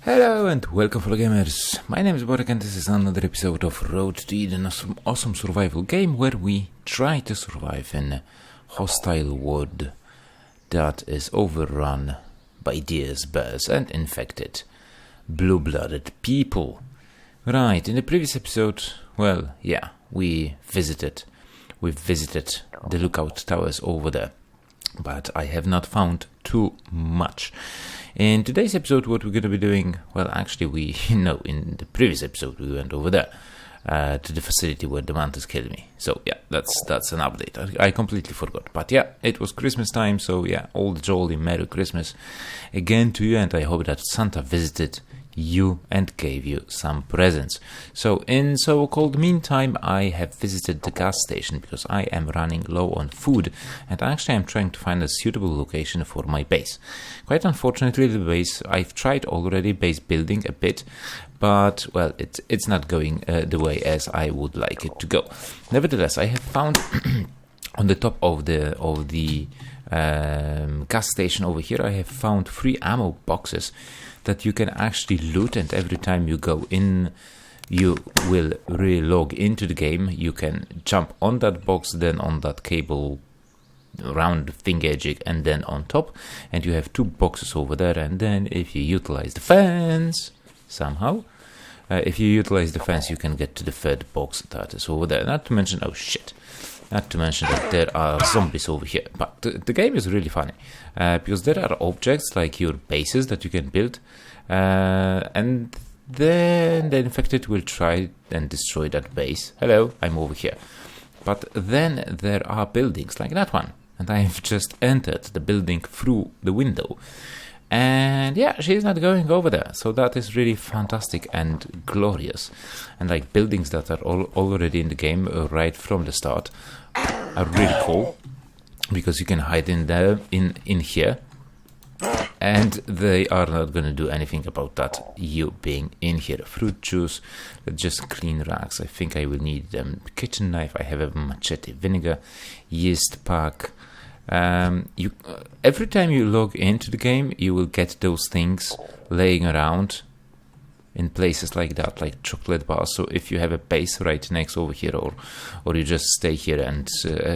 Hello and welcome, fellow gamers. My name is Borek and this is another episode of Road to Eden, an awesome survival game where we try to survive in a hostile world that is overrun by deers, bears and infected blue-blooded people. Right, in the previous episode, we visited the lookout towers over there, but I have not found too much. In today's episode, what we're going to be doing, in the previous episode we went over there to the facility where the mantis killed me. So yeah, that's an update. I completely forgot. But yeah, it was Christmas time, so yeah, all jolly Merry Christmas again to you, and I hope that Santa visited you and gave you some presents. So in so-called meantime, I have visited the gas station because I am running low on food, and actually I'm trying to find a suitable location for my base. Quite unfortunately, the base, I've tried already base building a bit, but well, it's not going the way as I would like it to go. Nevertheless, I have found on the top of the gas station over here, I have found 3 ammo boxes that you can actually loot, and every time you go in, you will re-log into the game. You can jump on that box, then on that cable round thingamajig, and then on top, and you have 2 boxes over there. And then if you utilize the fence somehow, you can get to the 3rd box that is over there. Not to mention that there are zombies over here. But the game is really funny because there are objects like your bases that you can build, and then the infected will try and destroy that base. Hello, I'm over here. But then there are buildings like that one, and I've just entered the building through the window. And yeah, she's not going over there. So that is really fantastic and glorious. And like buildings that are already in the game right from the start are really cool, because you can hide in there, in here, and they are not going to do anything about that, you being in here. Fruit juice, just clean rags. I think I will need them. Kitchen knife, I have a machete. Vinegar, yeast pack. Every time you log into the game, you will get those things laying around in places like that, like chocolate bars. So if you have a base right next over here, or you just stay here and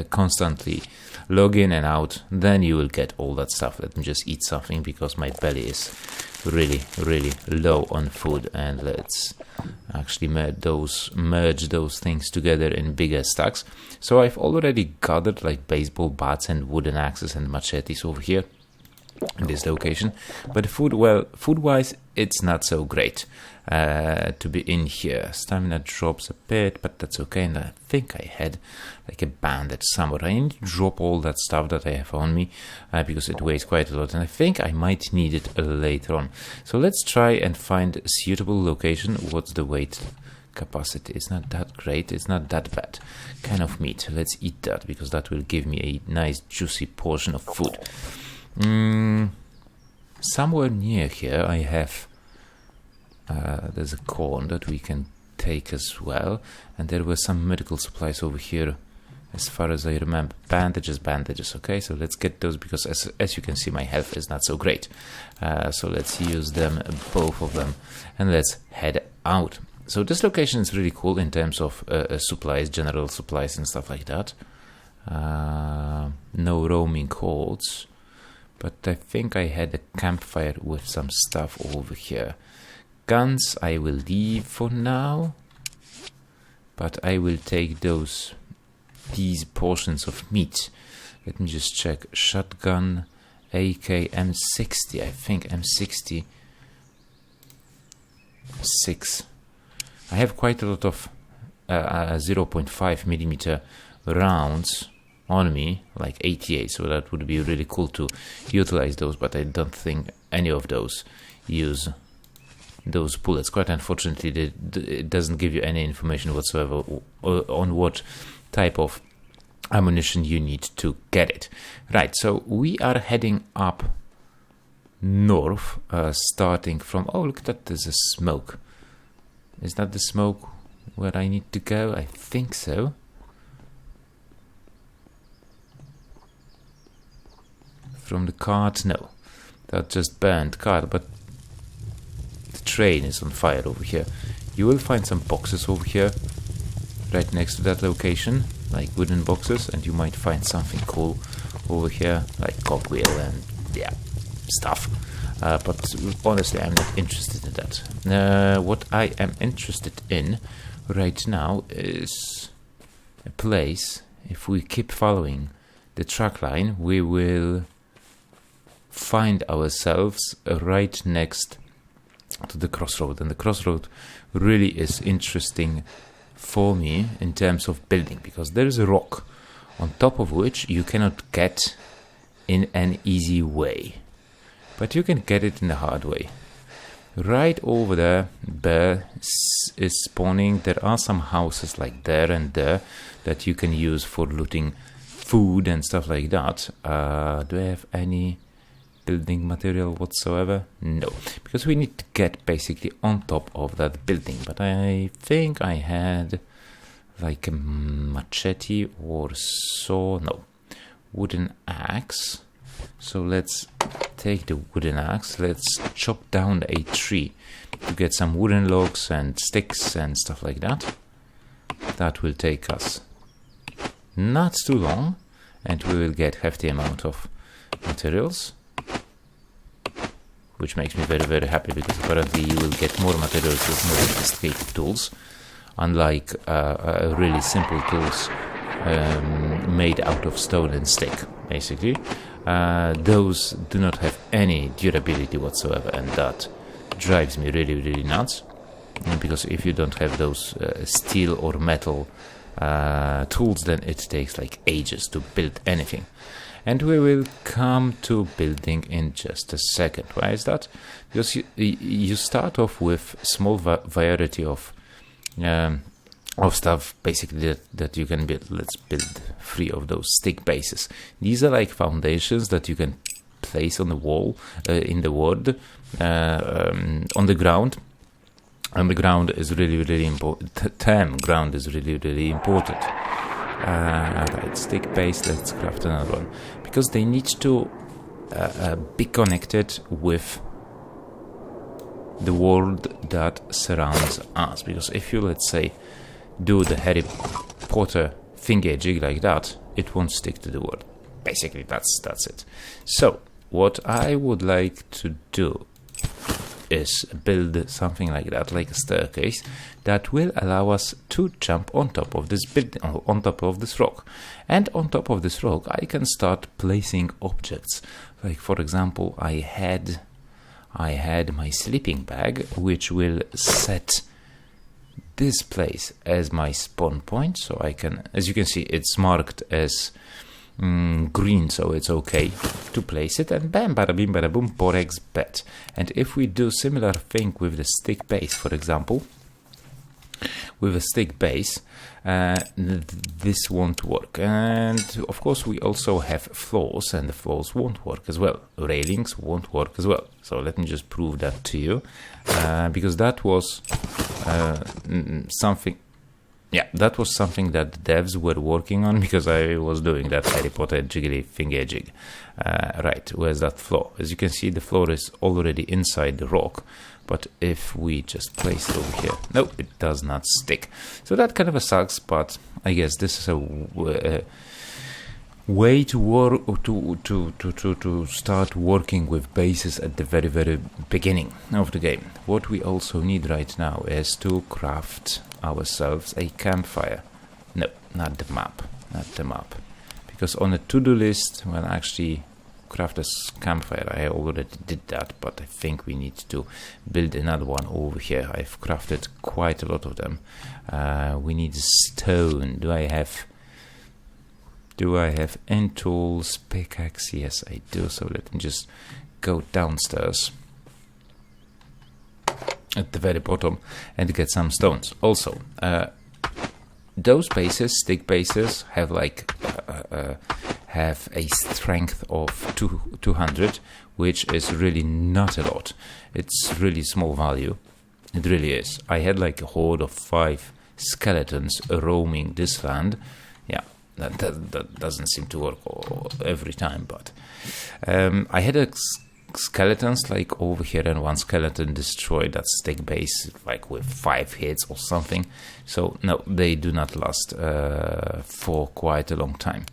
constantly log in and out, then you will get all that stuff. Let me just eat something because my belly is really low on food, and let's actually merge those things together in bigger stacks. So I've already gathered like baseball bats and wooden axes and machetes over here in this location, but food wise it's not so great to be in here. Stamina drops a bit, but that's okay, and I think I had like a bandage somewhere. I need to drop all that stuff that I have on me because it weighs quite a lot, and I think I might need it later on. So let's try and find a suitable location. What's the weight capacity? It's not that great, it's not that bad. Kind of meat, let's eat that because that will give me a nice juicy portion of food. Somewhere near here I have there's a corn that we can take as well, and there were some medical supplies over here as far as I remember. Bandages, okay, so let's get those because as you can see, my health is not so great. So let's use them, both of them, and let's head out. So this location is really cool in terms of supplies, general supplies and stuff like that. No roaming hordes, but I think I had a campfire with some stuff over here. Guns I will leave for now, but I will take these portions of meat. Let me just check. Shotgun, AK, M60, I think M60 6. I have quite a lot of 0.5 millimeter rounds on me, like 88, so that would be really cool to utilize those, but I don't think any of those use those bullets. Quite unfortunately, it doesn't give you any information whatsoever on what type of ammunition you need to get it. Right, so we are heading up north, starting from, oh look at that, there's a smoke. Is that the smoke where I need to go? I think so. From the cart? No, that just burned cart, but the train is on fire over here. You will find some boxes over here, right next to that location, like wooden boxes, and you might find something cool over here, like cogwheel and yeah, stuff. But honestly, I'm not interested in that. What I am interested in right now is a place. If we keep following the track line, we will find ourselves right next to the crossroad, and the crossroad really is interesting for me in terms of building, because there is a rock on top of which you cannot get in an easy way, but you can get it in a hard way. Right over there, bear is spawning. There are some houses like there and there that you can use for looting food and stuff like that. Do I have any building material whatsoever? No, because we need to get basically on top of that building. But I think I had like a machete or saw. No, wooden axe. So let's take the wooden axe, let's chop down a tree to get some wooden logs and sticks and stuff like that. That will take us not too long, and we will get hefty amount of materials, which makes me very, very happy, because apparently you will get more materials with more sophisticated tools, unlike really simple tools made out of stone and stick, basically. Those do not have any durability whatsoever, and that drives me really, really nuts, because if you don't have those steel or metal tools, then it takes like ages to build anything. And we will come to building in just a second. Why is that? Because you start off with small variety of stuff basically that you can build. Let's build 3 of those stick bases. These are like foundations that you can place on the wall, in the wood, on the ground. And the ground is really, really important. Term ground is really, really important. Right, stick base, let's craft another one, because they need to be connected with the world that surrounds us. Because if you, let's say, do the Harry Potter thingy-jig like that, it won't stick to the world. Basically, that's it. So, what I would like to do is build something like that, like a staircase, that will allow us to jump on top of this building, on top of this rock. And on top of this rock, I can start placing objects. Like, for example, I had my sleeping bag, which will set this place as my spawn point. So I can, as you can see, it's marked as green, so it's okay to place it, and bam, bada bim, bada boom, Borek's bed. And if we do similar thing with the stick base, for example, with a stick base, this won't work. And of course we also have floors, and the floors won't work as well. Railings won't work as well. So let me just prove that to you, because that was something. Yeah, that was something that the devs were working on, because I was doing that Harry Potter jiggly thingy-jig. Right, where's that floor? As you can see, the floor is already inside the rock, but if we just place it over here, no, it does not stick. So that kind of sucks, but I guess this is a way to work, to start working with bases at the very, very beginning of the game. What we also need right now is to craft ourselves a campfire. No, not the map, because on a to-do list, well, actually craft a campfire, I already did that, but I think we need to build another one over here. I've crafted quite a lot of them. We need stone. Do I have end tools, pickaxe? Yes, I do. So let me just go downstairs at the very bottom and get some stones. Also, those bases, stick bases, have like have a strength of 200, which is really not a lot. It's really small value. It really is. I had like a horde of 5 skeletons roaming this land. Yeah, that doesn't seem to work every time, but I had a skeletons like over here, and one skeleton destroyed that stick base like with 5 hits or something. So no, they do not last for quite a long time.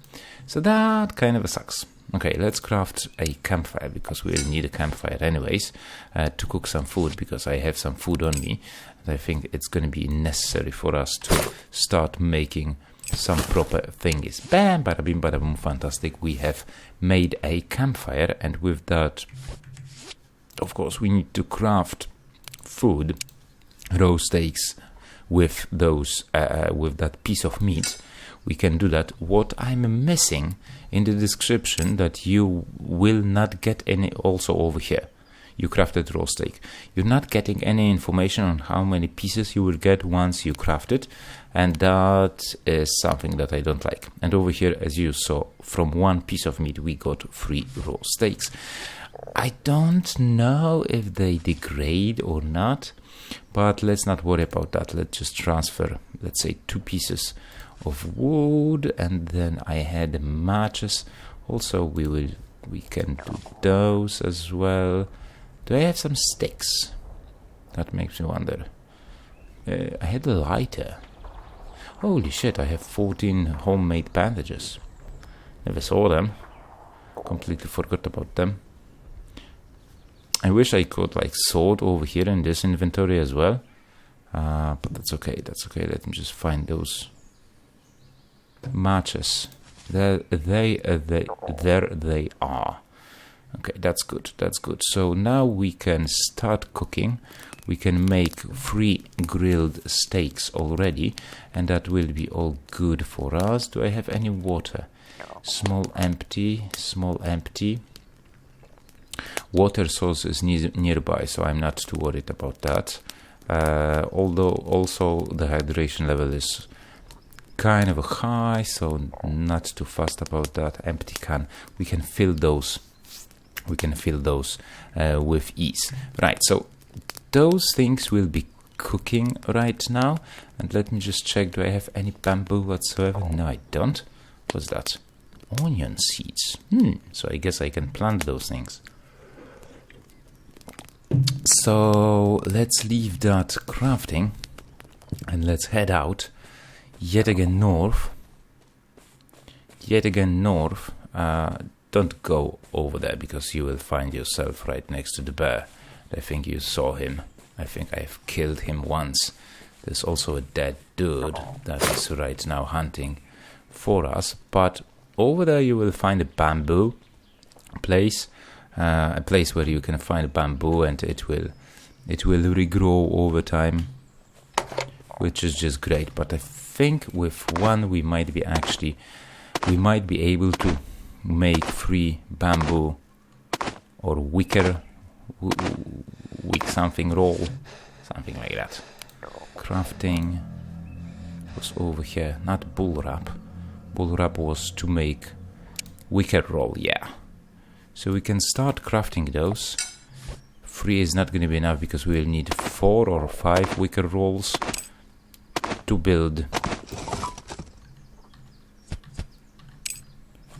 So that kind of sucks. Okay, let's craft a campfire, because we'll need a campfire anyways to cook some food, because I have some food on me, and I think it's going to be necessary for us to start making some proper thingies. Bam, bada bim, bada boom, fantastic. We have made a campfire, and with that, of course, we need to craft food, raw steaks with those with that piece of meat. We can do that. What I'm missing in the description that you will not get any, also over here, you crafted raw steak. You're not getting any information on how many pieces you will get once you craft it, and that is something that I don't like. And over here, as you saw, from 1 piece of meat we got 3 raw steaks. I don't know if they degrade or not, but let's not worry about that. Let's just transfer, let's say, 2 pieces of wood, and then I had matches. Also, we can do those as well. Do I have some sticks? That makes me wonder. I had a lighter. Holy shit, I have 14 homemade bandages. Never saw them. Completely forgot about them. I wish I could like sort over here in this inventory as well. But that's okay, that's okay. Let me just find those matches. There they are. Okay, that's good, that's good. So now we can start cooking. We can make 3 grilled steaks already, and that will be all good for us. Do I have any water? Small empty, small empty. Water source is nearby, so I'm not too worried about that. Although also the hydration level is kind of high, so not too fast about that. Empty can, we can fill those. We can fill those with ease. Right, so those things will be cooking right now. And let me just check, do I have any bamboo whatsoever? No, I don't. What's that? Onion seeds. So I guess I can plant those things. So let's leave that crafting and let's head out yet again north. Don't go over there, because you will find yourself right next to the bear. I think you saw him. I think I've killed him once. There's also a dead dude that is right now hunting for us. But over there you will find a bamboo place. A place where you can find bamboo, and it will regrow over time, which is just great. But I think with one we might be able to make 3 bamboo or wicker something roll, something like that. Crafting was over here, not bull wrap. Bull wrap was to make wicker roll, yeah. So we can start crafting those. 3 is not going to be enough, because we will need 4 or 5 wicker rolls to build.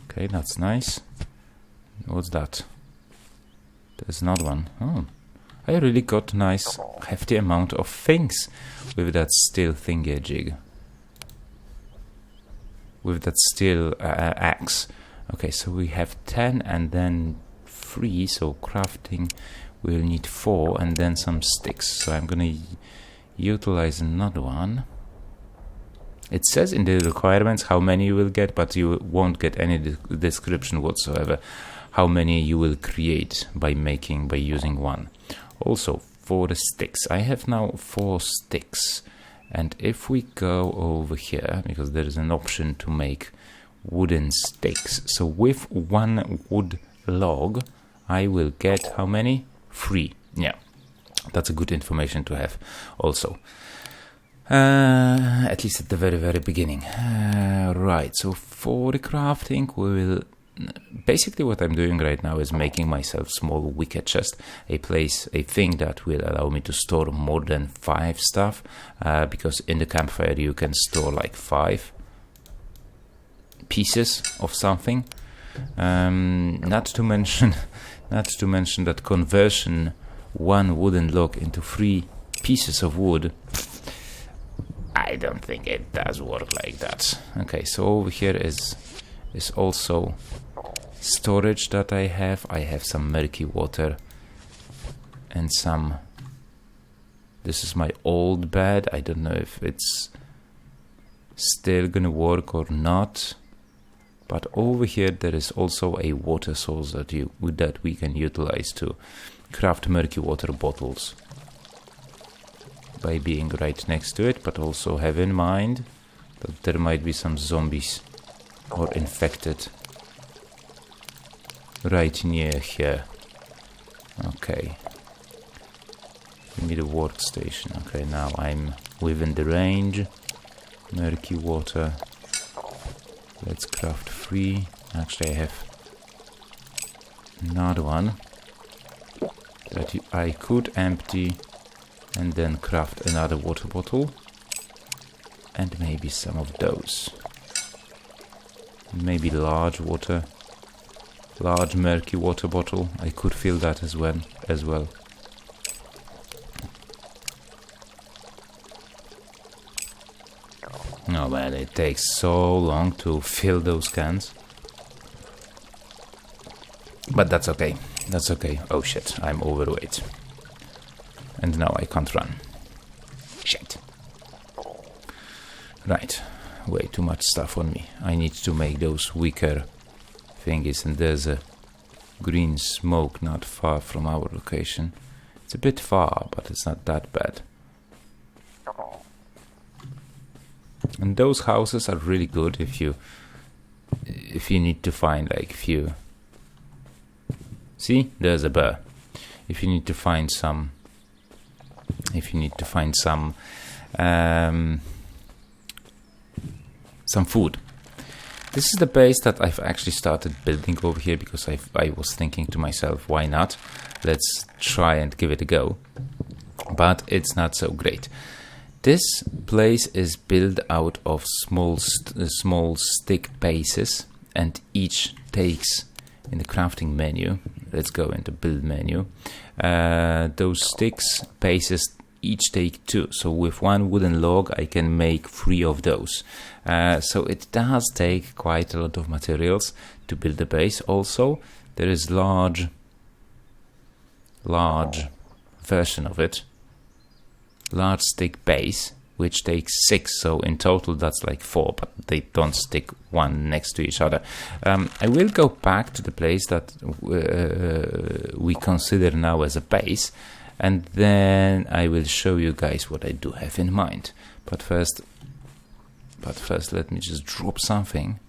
Okay, that's nice. What's that? There's another one. Oh, I really got nice hefty amount of things with that steel thingy-jig. With that steel axe. Okay, so we have 10 and then 3, so crafting we'll need 4 and then some sticks. So I'm gonna utilize another one. It says in the requirements how many you will get, but you won't get any description whatsoever how many you will create by using one. Also, for the sticks, I have now 4 sticks, and if we go over here, because there is an option to make wooden sticks, so with 1 wood log I will get how many? 3. Yeah, that's a good information to have also, at least at the very beginning. Right, so for the crafting we will basically, what I'm doing right now is making myself small wicker chest, a thing that will allow me to store more than 5 stuff, because in the campfire you can store like 5 pieces of something. Not to mention Not to mention that conversion 1 wooden log into 3 pieces of wood, I don't think it does work like that. Okay, so over here is also storage that I have. I have some murky water and some... This is my old bed. I don't know if it's still gonna work or not. But over here there is also a water source that we can utilize to craft murky water bottles by being right next to it, but also have in mind that there might be some zombies or infected right near here. Okay. Give me the workstation. Okay, now I'm within the range. Murky water. Let's craft 3. Actually, I have another one that I could empty and then craft another water bottle. And maybe some of those. Maybe large murky water bottle. I could fill that as well. Oh man, it takes so long to fill those cans. But that's okay. That's okay. Oh shit, I'm overweight. And now I can't run. Shit. Right. Way too much stuff on me. I need to make those weaker thingies, and there's a green smoke not far from our location. It's a bit far, but it's not that bad. And those houses are really good if you need to find like few. See, there's a bear. If you need to find some food. This is the base that I've actually started building over here because I was thinking to myself, why not? Let's try and give it a go. But it's not so great. This place is built out of small stick bases, and each takes in the crafting menu. Let's go into build menu. Those sticks bases each take 2, so with 1 wooden log I can make 3 of those. So it does take quite a lot of materials to build the base. Also, there is large version of it, large stick base, which takes 6, so in total that's like 4, but they don't stick one next to each other. I will go back to the place that we consider now as a base, and then I will show you guys what I do have in mind. But first let me just drop something.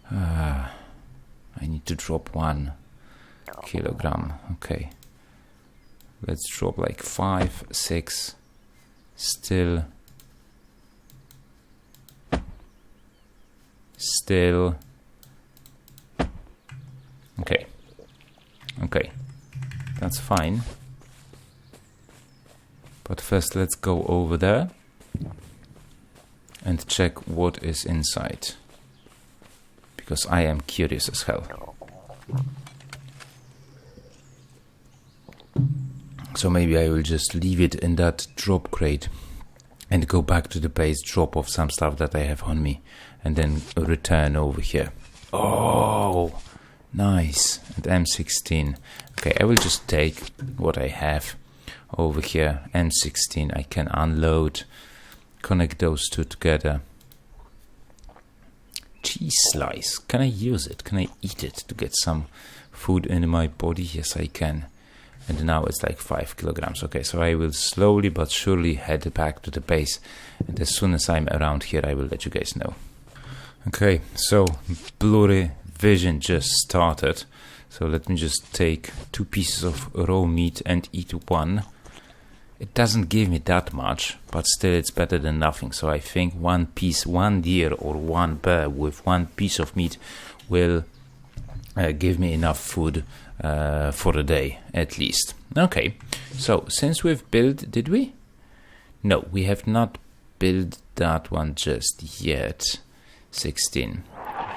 I need to drop 1 kilogram. Okay, let's drop like 5, 6. Still. Okay, that's fine. But first let's go over there and check what is inside, because I am curious as hell. So maybe I will just leave it in that drop crate and go back to the base, drop off some stuff that I have on me, and then return over here. Oh, nice. And M16. Okay, I will just take what I have over here. M16 I can unload, connect those two together. Cheese slice. Can I use it? Can I eat it to get some food in my body? Yes, I can. And now it's like 5 kilograms. Okay, so I will slowly but surely head back to the base. And as soon as I'm around here, I will let you guys know. Okay, so blurry vision just started. So let me just take 2 pieces of raw meat and eat 1. It doesn't give me that much, but still it's better than nothing. So I think 1 piece, 1 deer or 1 bear with 1 piece of meat will give me enough food for a day at least. Okay, so since we've built, did we? No, we have not built that one just yet. 16.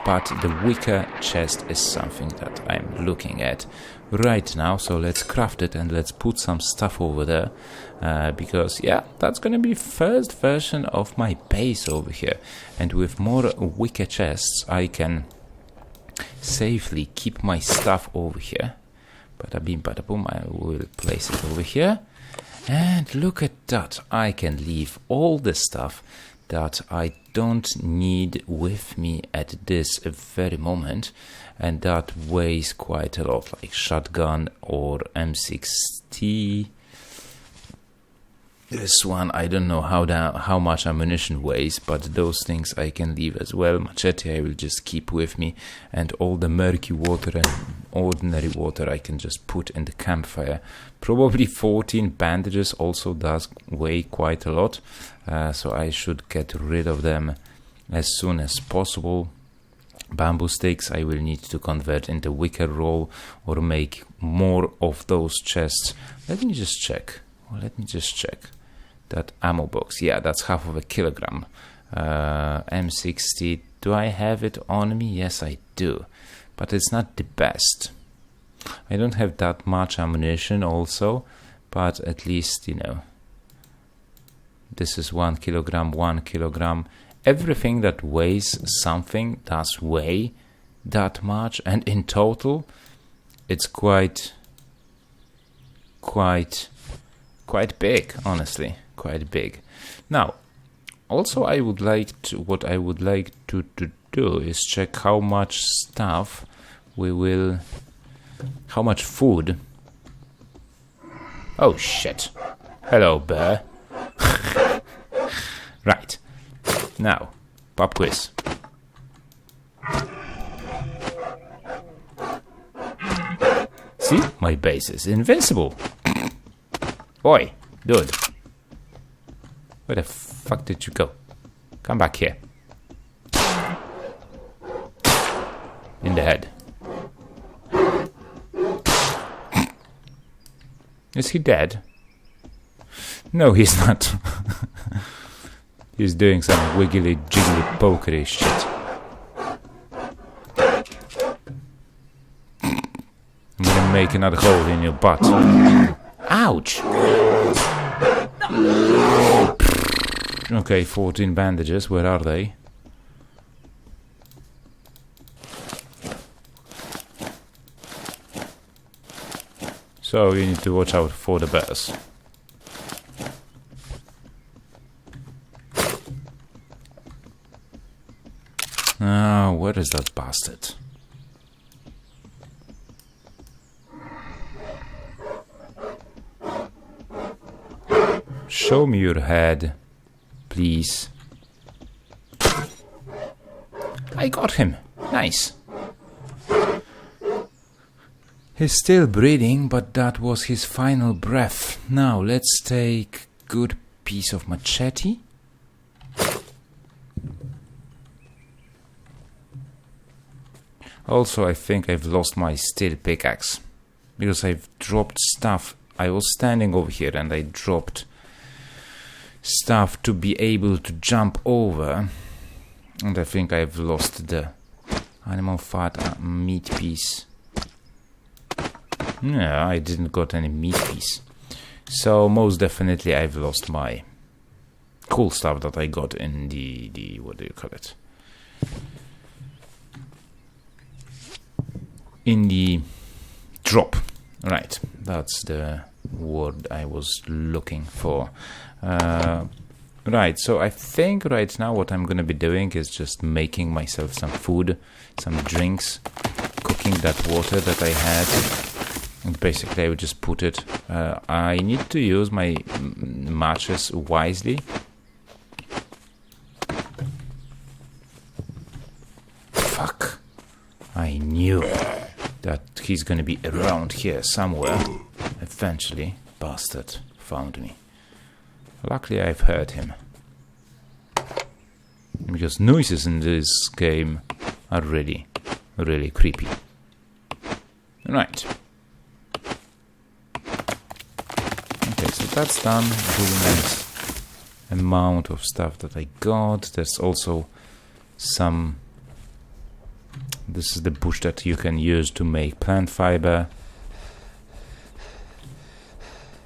but the wicker chest is something that I'm looking at right now. So let's craft it and let's put some stuff over there, because yeah, that's gonna be first version of my base over here. And with more wicker chests I can safely keep my stuff over here. Bada bing bada boom, I will place it over here. And look at that, I can leave all the stuff that I don't need with me at this very moment, and that weighs quite a lot, like shotgun or M60. This one, I don't know how much ammunition weighs, but those things I can leave as well. Machete I will just keep with me, and all the murky water and ordinary water I can just put in the campfire. Probably 14 bandages also does weigh quite a lot, so I should get rid of them as soon as possible. Bamboo sticks I will need to convert into wicker roll or make more of those chests. Let me just check. That ammo box, yeah, that's half of a kilogram. M60, do I have it on me? Yes, I do, but it's not the best. I don't have that much ammunition also, but at least, you know, this is 1 kilogram, 1 kilogram. Everything that weighs something does weigh that much, and in total it's quite big, honestly, quite big. Now, also what I would like to do is check how much stuff how much food. Oh shit. Hello, bear. Right. Now, pop quiz. See? My base is invincible. Boy, dude. Where the fuck did you go? Come back here. In the head. Is he dead? No, he's not. He's doing some wiggly jiggly pokery shit. I'm gonna make another hole in your butt. Ouch! Okay, 14 bandages, where are they? So you need to watch out for the bears. Ah, where is that bastard? Show me your head, please. I got him. Nice. He's still breathing, but that was his final breath. Now let's take a good piece of machete. Also, I think I've lost my steel pickaxe because I've dropped stuff. I was standing over here and I dropped stuff to be able to jump over, and I think I've lost the animal fat meat piece. No, I didn't got any meat piece. So most definitely I've lost my cool stuff that I got in the what do you call it? In the drop. Right, that's the word I was looking for. Right, so I think right now what I'm gonna be doing is just making myself some food, some drinks, cooking that water that I had, and basically I would just put it. I need to use my matches wisely. Fuck, I knew that he's gonna be around here somewhere. Eventually, bastard found me. Luckily, I've heard him. Because noises in this game are really, really creepy. Right. Okay, so that's done. Really nice amount of stuff that I got. There's also some This is the bush that you can use to make plant fiber.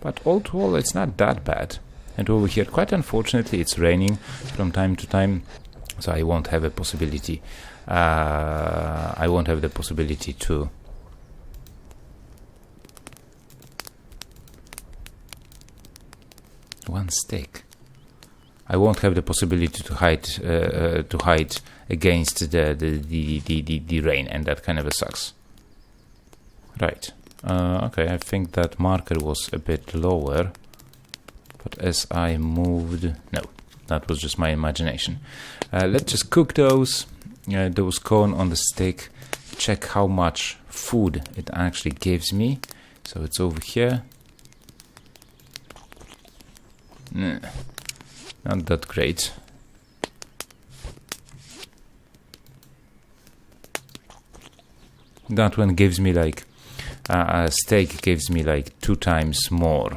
But all to all, it's not that bad. And over here, quite unfortunately, it's raining from time to time, so I won't have a possibility. I won't have the possibility to one stick. I won't have the possibility to hide against the rain, and that kind of sucks. Right. Okay, I think that marker was a bit lower, but as I moved, no, that was just my imagination. Let's just cook those corn on the stick. Check how much food it actually gives me. So it's over here. Not that great. That one gives me like a steak gives me like 2 times more.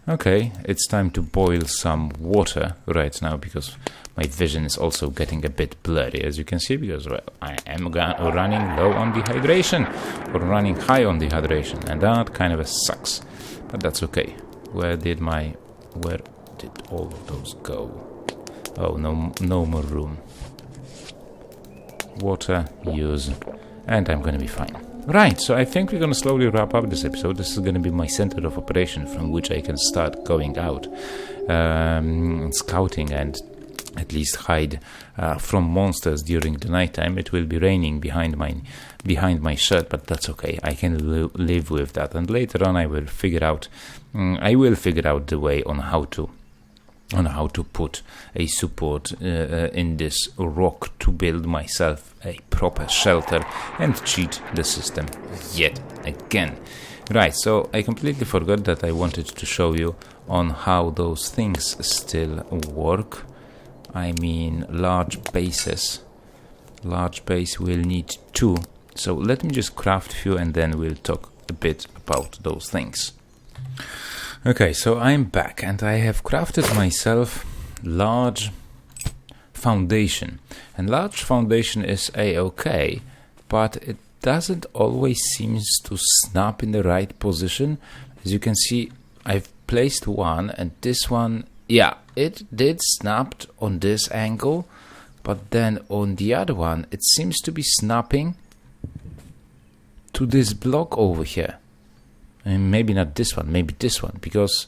Okay, it's time to boil some water right now because my vision is also getting a bit blurry, as you can see, because I am running low on dehydration, or running high on dehydration, and that kind of sucks. But that's okay. Where did all of those go? Oh, no more room. Water, use, and I'm gonna be fine. Right, so I think we're gonna slowly wrap up this episode. This is gonna be my center of operation from which I can start going out, scouting, and at least hide from monsters during the nighttime. It will be raining behind my shirt, but that's okay. I can live with that, and later on I will figure out the way on how to put a support in this rock to build myself a proper shelter and cheat the system yet again. Right, so I completely forgot that I wanted to show you on how those things still work. I mean, large bases. Large base will need 2. So let me just craft a few and then we'll talk a bit about those things. Okay, so I'm back and I have crafted myself large foundation. And large foundation is a-okay, but it doesn't always seem to snap in the right position. As you can see, I've placed one, and this one, yeah, it did snap on this angle, but then on the other one, it seems to be snapping to this block over here. And maybe not this one, maybe this one, because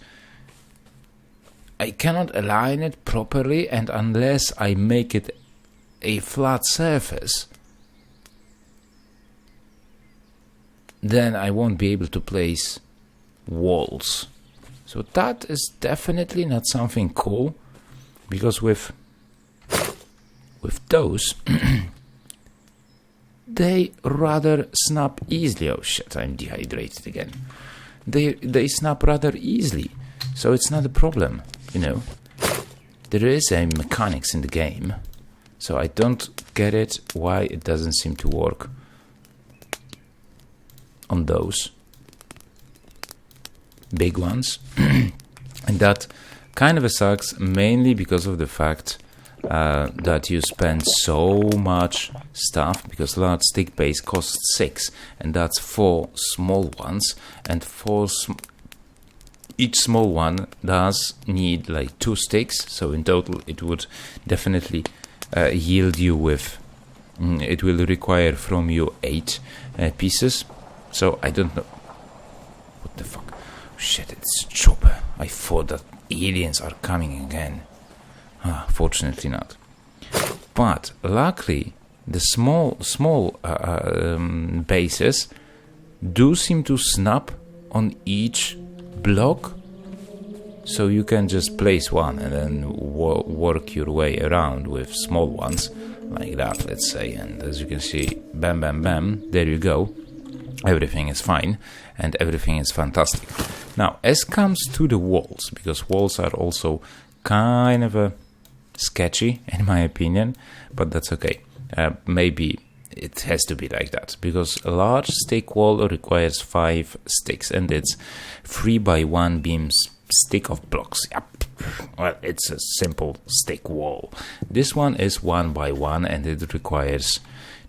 I cannot align it properly, and unless I make it a flat surface, then I won't be able to place walls. So that is definitely not something cool, because with those they rather snap easily. Oh shit, I'm dehydrated again. They snap rather easily, so it's not a problem, you know. There is a mechanics in the game, so I don't get it why it doesn't seem to work on those big ones. And that kind of sucks, mainly because of the fact that you spend so much stuff, because large stick base costs 6, and that's 4 small ones, and each small one does need like 2 sticks, so in total it would definitely yield you with, it will require from you 8 pieces. So I don't know, what the fuck, shit, it's Chopper. I thought that aliens are coming again. Fortunately not. But luckily, the small bases do seem to snap on each block, so you can just place one and then work your way around with small ones like that, let's say. And as you can see, bam, bam, bam, there you go. Everything is fine and everything is fantastic. Now, as comes to the walls, because walls are also kind of sketchy in my opinion, but that's okay. Maybe it has to be like that, because a large stick wall requires 5 sticks, and it's 3 by 1 beams stick of blocks. Yep. Well, it's a simple stick wall. This one is 1 by 1 and it requires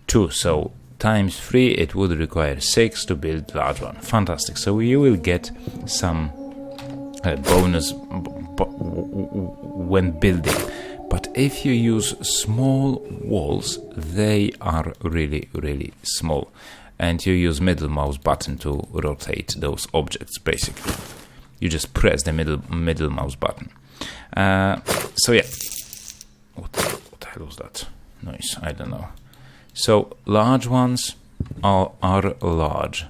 2, so times 3, it would require 6 to build large one. Fantastic. So you will get some bonus when building. But if you use small walls, they are really, really small. And you use middle mouse button to rotate those objects, basically. You just press the middle mouse button. So yeah. What the hell was that noise? I don't know. So large ones are large.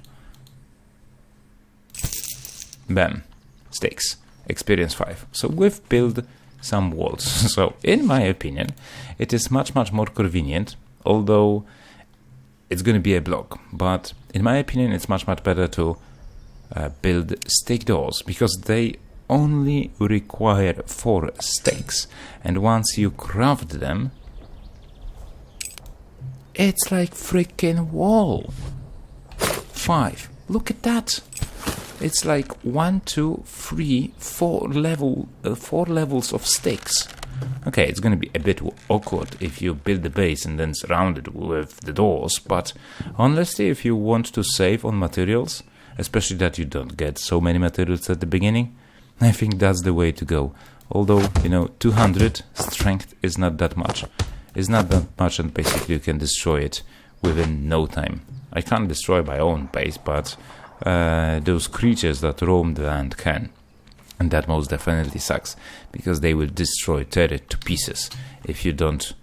Bam. Sticks. Experience 5. So we've built some walls. So in my opinion, it is much more convenient, although it's going to be a block. But in my opinion, it's much better to build stick doors, because they only require 4 sticks. And once you craft them, it's like freaking wall. 5. Look at that. It's like 1, 2, 3, 4 levels of sticks. Okay, it's going to be a bit awkward if you build the base and then surround it with the doors, but honestly, if you want to save on materials, especially that you don't get so many materials at the beginning, I think that's the way to go. Although, 200 strength is not that much. It's not that much, and basically you can destroy it within no time. I can't destroy my own base, but those creatures that roam the land can. And that most definitely sucks, because they will tear it to pieces if you don't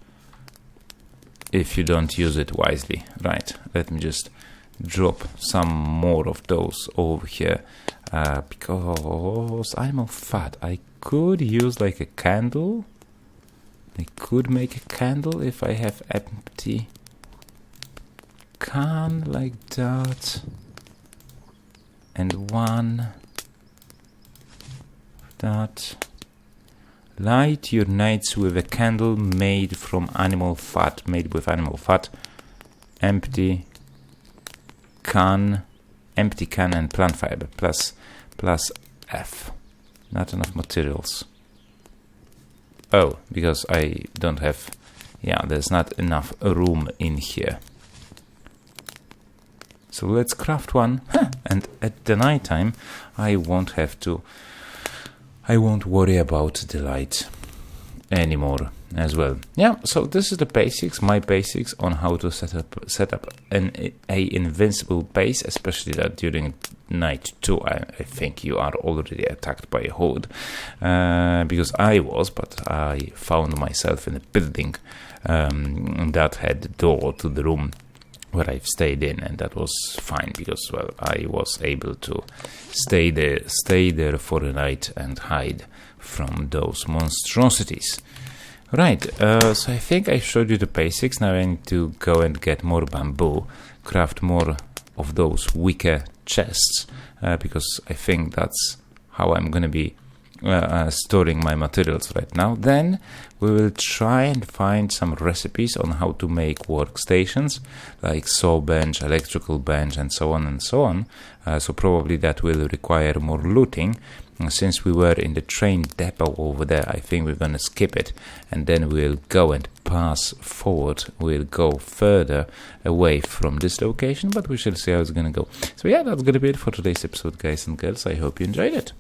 use it wisely. Right, let me just drop some more of those over here, because I'm all fat. I could use like a candle. I could make a candle if I have empty can like that. And one that. Light your nights with a candle made with animal fat. Empty can and plant fiber plus F. Not enough materials. Oh, because I don't have, there's not enough room in here. So let's craft one, and at the night time, I won't worry about the light anymore as well. Yeah, so this is the basics, my basics on how to set up a invincible base, especially that during night 2, I think you are already attacked by a horde, because I was, but I found myself in a building that had a door to the room where I've stayed in, and that was fine, because, well, I was able to stay there for a night and hide from those monstrosities. Right, so I think I showed you the basics. Now I need to go and get more bamboo, craft more of those wicker chests, because I think that's how I'm gonna be storing my materials right now. Then we will try and find some recipes on how to make workstations, like saw bench, electrical bench, and so on and so on. So probably that will require more looting. Since we were in the train depot over there, I think we're gonna skip it, and then we'll go and pass forward. We'll go further away from this location, but we shall see how it's gonna go. So yeah, that's gonna be it for today's episode, guys and girls. I hope you enjoyed it.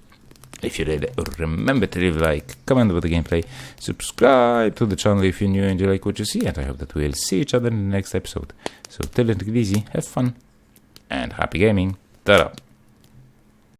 If you did, remember to leave a like, comment about the gameplay, subscribe to the channel if you're new and you like what you see, and I hope that we'll see each other in the next episode. So till then, take it easy, have fun, and happy gaming. Ta-da!